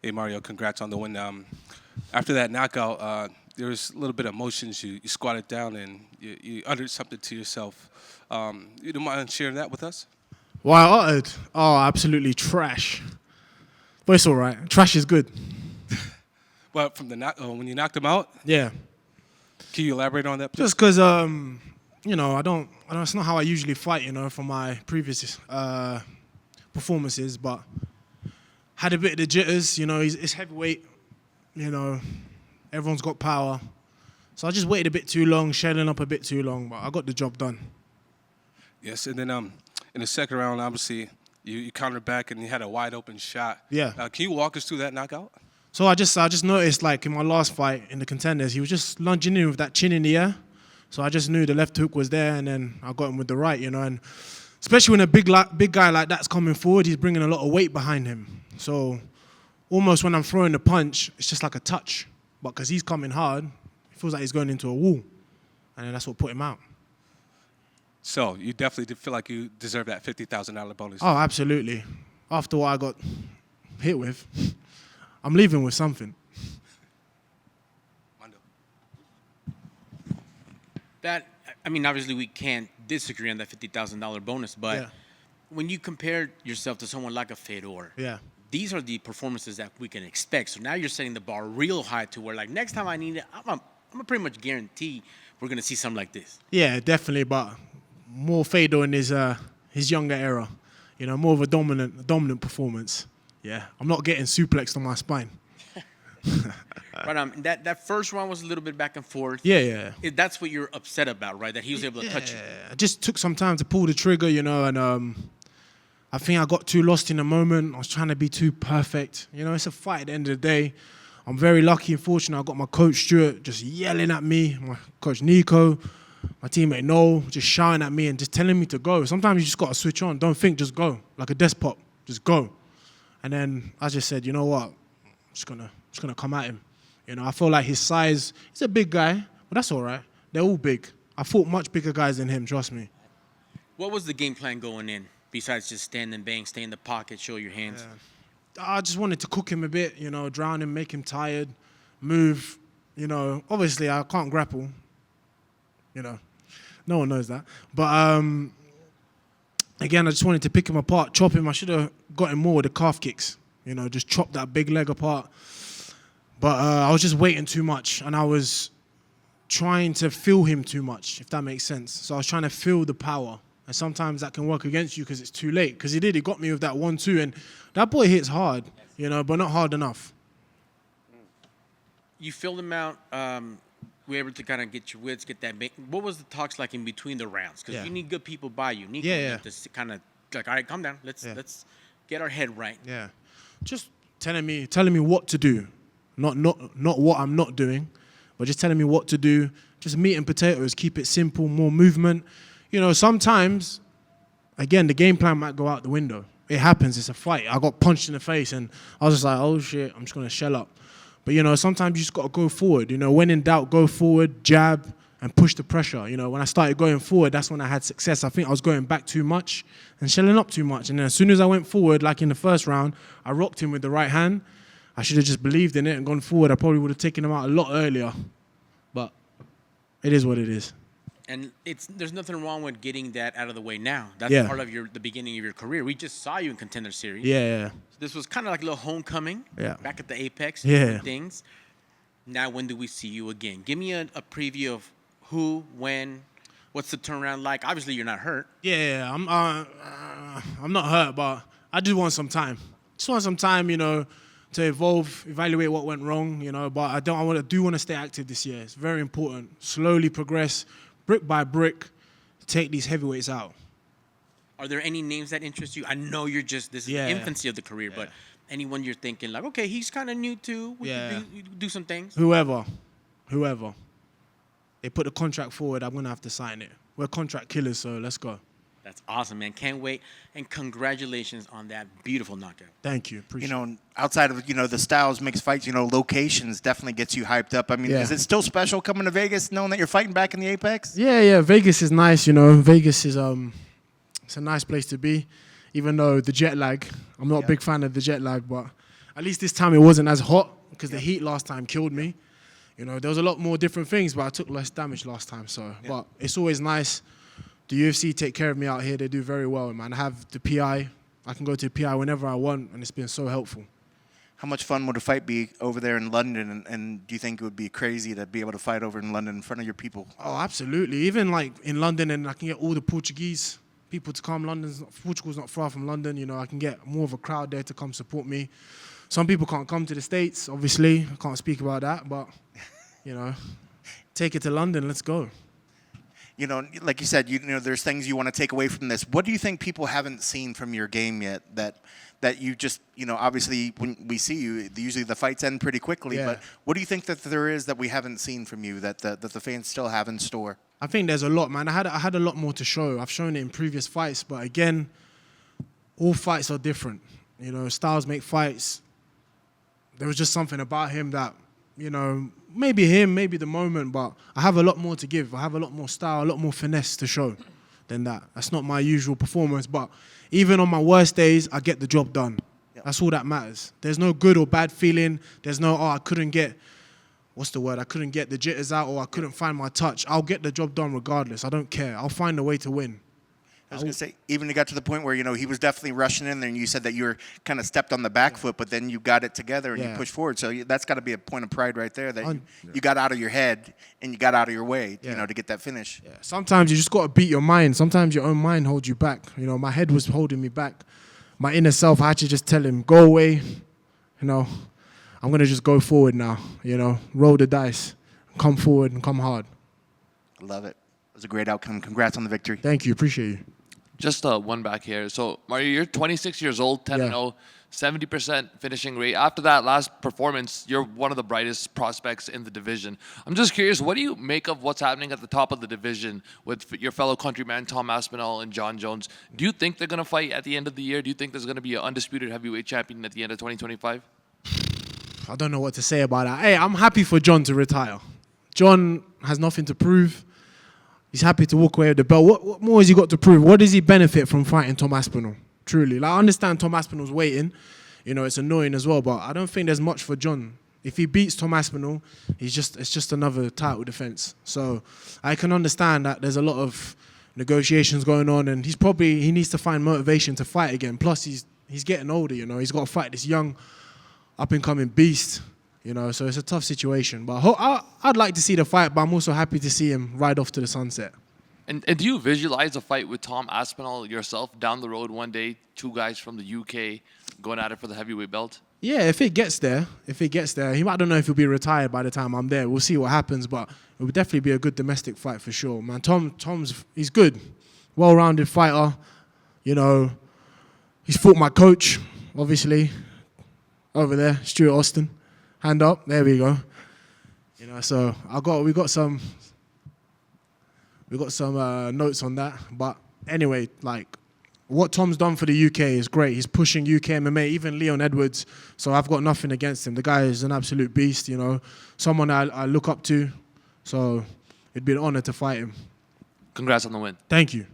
Hey Mario, congrats on the win. After that knockout, there was a little bit of emotions. You squatted down and you uttered something to yourself. You don't mind sharing that with us? Well, I uttered, oh, absolutely trash. But it's all right. Trash is good. Well, from the when you knocked him out, Yeah. can you elaborate on that, please? Just because, I don't, it's not how I usually fight, from my previous performances, but had a bit of the jitters, it's heavyweight, everyone's got power. So I just waited a bit too long, shelling up a bit too long, but I got the job done. Yes, and then in the second round, obviously, you countered back and you had a wide open shot. Yeah. Can you walk us through that knockout? So I just noticed, like, in my last fight in the contenders, he was just lunging in with that chin in the air. So I just knew the left hook was there, and then I got him with the right, and especially when a big guy like that's coming forward, he's bringing a lot of weight behind him. So almost when I'm throwing the punch, it's just like a touch. But because he's coming hard, it feels like he's going into a wall. And then that's what put him out. So you definitely did feel like you deserve that $50,000 bonus. Oh, absolutely. After what I got hit with, I'm leaving with something. Mondo. Obviously we can't disagree on that $50,000 bonus, but Yeah. when you compare yourself to someone like a Fedor, Yeah. these are the performances that we can expect. So now you're setting the bar real high to where, like, next time I need it, I'm gonna pretty much guarantee we're gonna see something like this. Yeah, definitely, but more Fedor in his younger era. More of a dominant performance. Yeah, I'm not getting suplexed on my spine. Right. That first round was a little bit back and forth. Yeah. That's what you're upset about, right? That he was able to touch you. I just took some time to pull the trigger, and I think I got too lost in the moment. I was trying to be too perfect. It's a fight at the end of the day. I'm very lucky and fortunate. I got my coach Stuart just yelling at me, my coach Nico, my teammate Noel, just shouting at me and just telling me to go. Sometimes you just got to switch on. Don't think, just go. Like a despot, just go. And then I just said, you know what? I'm just gonna come at him. I feel like his size, he's a big guy, but that's all right. They're all big. I fought much bigger guys than him, trust me. What was the game plan going in, besides just stand and bang, stay in the pocket, show your hands? I just wanted to cook him a bit, drown him, make him tired, move. Obviously I can't grapple. No one knows that. But again, I just wanted to pick him apart, chop him. I should have got him more with the calf kicks. Just chop that big leg apart. But I was just waiting too much, and I was trying to feel him too much, if that makes sense. So I was trying to feel the power. And sometimes that can work against you because it's too late. Because he got me with that 1-2, and that boy hits hard, but not hard enough. You filled him out. Were able to kind of get your wits, get that. What was the talks like in between the rounds? Because you need good people by you. Nico, Yeah. To kind of like, all right, calm down. Let's get our head right. Yeah, just telling me what to do, not what I'm not doing, but just telling me what to do. Just meat and potatoes. Keep it simple. More movement. Sometimes, again, the game plan might go out the window. It happens. It's a fight. I got punched in the face, and I was just like, oh shit, I'm just gonna shell up. But sometimes you just gotta go forward. When in doubt, go forward, jab, and push the pressure. When I started going forward, that's when I had success. I think I was going back too much and shelling up too much. And then as soon as I went forward, like in the first round, I rocked him with the right hand. I should have just believed in it and gone forward. I probably would have taken him out a lot earlier. But it is what it is. And there's nothing wrong with getting that out of the way now. That's Yeah. part of the beginning of your career. We just saw you in Contender Series. Yeah. So this was kind of like a little homecoming. Yeah. Back at the Apex. Yeah. Different things. Now, when do we see you again? Give me a preview of who, when, what's the turnaround like? Obviously, you're not hurt. Yeah, I'm not hurt, but I just want some time. Just want some time, to evaluate what went wrong, But I do want to stay active this year. It's very important. Slowly progress, brick by brick, take these heavyweights out. Are there any names that interest you? I know this is the infancy of the career, but anyone you're thinking like, okay, he's kind of new too. We could do some things. Whoever. They put the contract forward, I'm going to have to sign it. We're contract killers, so let's go. That's awesome, man. Can't wait. And congratulations on that beautiful knockout. Thank you. Appreciate it. Outside of, the styles, mixed fights, locations definitely gets you hyped up. I mean, is it still special coming to Vegas knowing that you're fighting back in the Apex? Yeah. Vegas is nice, Vegas is it's a nice place to be, even though the jet lag, I'm not a big fan of the jet lag, but At least this time it wasn't as hot because the heat last time killed me. You know, there was a lot more different things, but I took less damage last time. So, but it's always nice. The UFC take care of me out here. They do very well, man. I have the PI. I can go to the PI whenever I want, and it's been so helpful. How much fun would a fight be over there in London? And do you think it would be crazy to be able to fight over in London in front of your people? Oh, absolutely. Even like in London, and I can get all the Portuguese people to come. Portugal's not far from London. You know, I can get more of a crowd there to come support me. Some people can't come to the States, obviously. I can't speak about that, but, you know, take it to London. Let's go. You know, like you said, you know, there's things you want to take away from this. What do you think people haven't seen from your game yet that you just, you know, obviously when we see you, usually the fights end pretty quickly, but what do you think that there is that we haven't seen from you that the fans still have in store? I think there's a lot, man. I had a lot more to show. I've shown it in previous fights, but again, all fights are different. You know, styles make fights. There was just something about him that, you know, maybe him, maybe the moment, but I have a lot more to give. I have a lot more style, a lot more finesse to show than that. That's not my usual performance, but even on my worst days, I get the job done. Yep. That's all that matters. There's no good or bad feeling. There's no, I couldn't get, I couldn't get the jitters out or I couldn't find my touch. I'll get the job done regardless. I don't care. I'll find a way to win. I was going to say, even it got to the point where, you know, he was definitely rushing in there and you said that you were kind of stepped on the back foot, but then you got it together and you pushed forward. So that's got to be a point of pride right there that you got out of your head and you got out of your way, you know, to get that finish. Yeah. Sometimes you just got to beat your mind. Sometimes your own mind holds you back. You know, my head was holding me back. My inner self, I had to just tell him, go away. You know, I'm going to just go forward now, you know, roll the dice, come forward and come hard. I love it. It was a great outcome. Congrats on the victory. Thank you. Appreciate you. Just one back here. So, Mario, you're 26 years old, 10-0, 70% finishing rate. After that last performance, you're one of the brightest prospects in the division. I'm just curious, what do you make of what's happening at the top of the division with your fellow countryman Tom Aspinall and John Jones? Do you think they're going to fight at the end of the year? Do you think there's going to be an undisputed heavyweight champion at the end of 2025? I don't know what to say about that. Hey, I'm happy for John to retire. John has nothing to prove. He's happy to walk away with the belt. What more has he got to prove? What does he benefit from fighting Tom Aspinall? Truly. Like, I understand Tom Aspinall's waiting. You know, it's annoying as well, but I don't think there's much for John. If he beats Tom Aspinall, it's just another title defense. So I can understand that there's a lot of negotiations going on, and he needs to find motivation to fight again. Plus, he's getting older, you know. He's got to fight this young, up-and-coming beast. You know, so it's a tough situation. But I'd like to see the fight, but I'm also happy to see him ride off to the sunset. And do you visualize a fight with Tom Aspinall yourself down the road one day, two guys from the UK going at it for the heavyweight belt? Yeah, if it gets there. I don't know if he'll be retired by the time I'm there. We'll see what happens, but it would definitely be a good domestic fight for sure, man. He's good. Well-rounded fighter. You know, he's fought my coach, obviously, over there, Stuart Austen. Hand up, there we go. You know, so we got some notes on that. But anyway, like what Tom's done for the UK is great. He's pushing UK MMA, even Leon Edwards. So I've got nothing against him. The guy is an absolute beast. You know, someone I look up to. So it'd be an honor to fight him. Congrats on the win. Thank you.